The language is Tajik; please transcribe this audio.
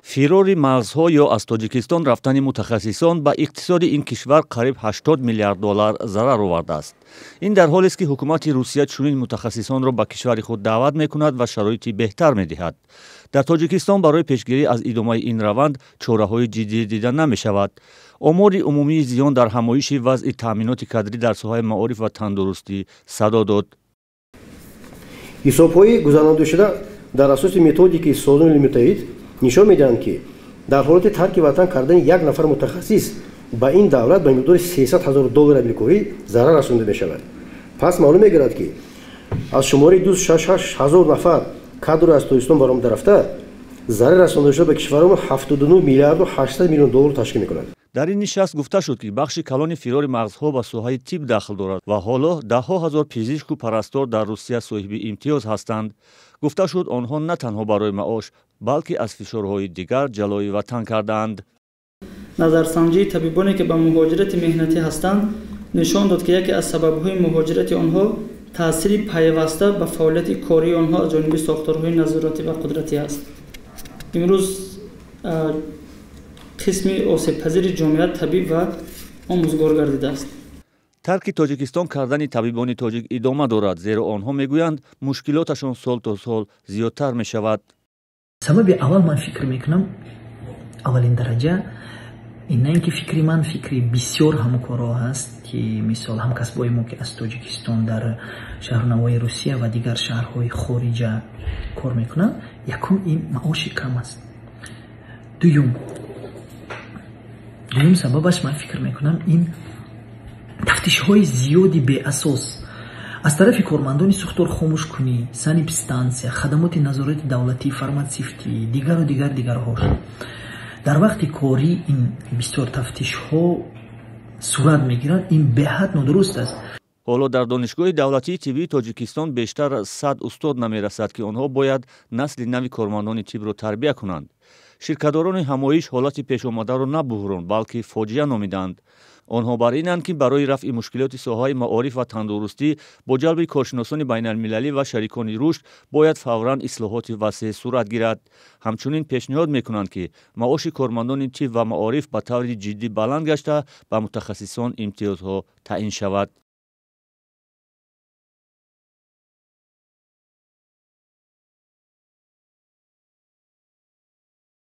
фирори мағзҳо ё аз тоҷикистон рафтани мутахассисон ба иқтисоди ин кишвар қариб 80 миллиард доллар зарар овардааст. ин дар ҳолест ки ҳукумати русия чунин мутахассисонро ба кишвари худ даъват мекунад ва шароити беҳтар медиҳад. дар тоҷикистон барои пешгирӣ аз идомаи ин раванд чораҳои ҷиддӣ дида намешавад. омори умумии зиён дар ҳамоиши вазъи таъминоти кадрӣ дар соҳаи маориф ва тандурустӣ садо дод. ҳисобҳои гузаронидашуда дар асоси методикаи Созмони Милли Муттаҳид нишон медиҳанд, ки дар ҳолати тарки ватан кардани як нафар мутахассис ба ин давлат ба миқдори 300 000 доллар амрикоӣ зарар расонида мешавад. Пас маълум мегардад, ки аз шумори 266 000 нафар кадр аз Тоҷикистон баромада рафта, зарар расонида шуда ба кишварон 79 миллиард 800 миллион доллар ташкил мекунад. дар ин нишаст гуфта шуд, ки бахши калони фирори мағзҳо ба соҳаи тиб дахл дорад ва ҳоло даҳҳо ҳазор пизишку парастор дар Русия соҳиби имтиёз ҳастанд. гуфта шуд, онҳо на танҳо барои маош, балки аз фишорҳои дигар ҷалои ватан кардаанд. назарсанҷии табибоне ки ба муҳоҷирати меҳнатӣ ҳастанд нишон дод, ки яке аз сабабҳои муҳоҷирати онҳо таъсири пайваста ба фаъолияти кории онҳо аз ҷониби сохторҳои назоратӣ ва қудратӣ аст. имрӯз қисми осебпазири ҷомеа табиб ва омӯзгор гардидааст. тарки тоҷикистон кардани табибони тоҷик идома дорад, зеро онҳо мегӯянд мушкилоташон сол то сол зиёдтар мешавад. сабаби аввал ман фикр мекунам, аввалин дараҷа ин на ин ки фикри ман фикри бисёр ҳамкорҳо ҳаст, ки мисол ҳамкасбои мо ки аз тоҷикистон дар шаҳрнавои Русия ва дигар шаҳрҳои хориҷа кор мекунанд, якум ин маоши кам аст. дуюм сабабаш ман фикр мекунам ин тафтишҳои зиёди беасос аз тарафи кормандони сухторхомӯшкунӣ, санэпидстанция, хадамоти назорати давлатӣ, фарматсифтӣ, дигарҳош. дар вақти корӣ ин бисёр тафтишҳо сурат мегиранд, ин беҳад нодуруст аст. ҳоло дар донишгоҳи давлатии тиббии тоҷикистон бештар аз 100 устод намерасад, ки онҳо бояд насли нави кормандони тибро тарбия кунанд. ширкатдорони ҳамоиш ҳолати пешомадаро на буҳрон, балки фоҷиа номиданд. онҳо бар инанд, ки барои рафъи мушкилоти соҳаи маориф ва тандурустӣ бо ҷалби коршиносони байналмилалӣ ва шарикони рушд бояд фавран ислоҳоти васеъ сурат гирад. ҳамчунин пешниҳод мекунанд, ки маоши кормандони тиб ва маориф ба таври ҷиддӣ баланд гашта ба мутахассисон имтиёзҳо таъин шавад.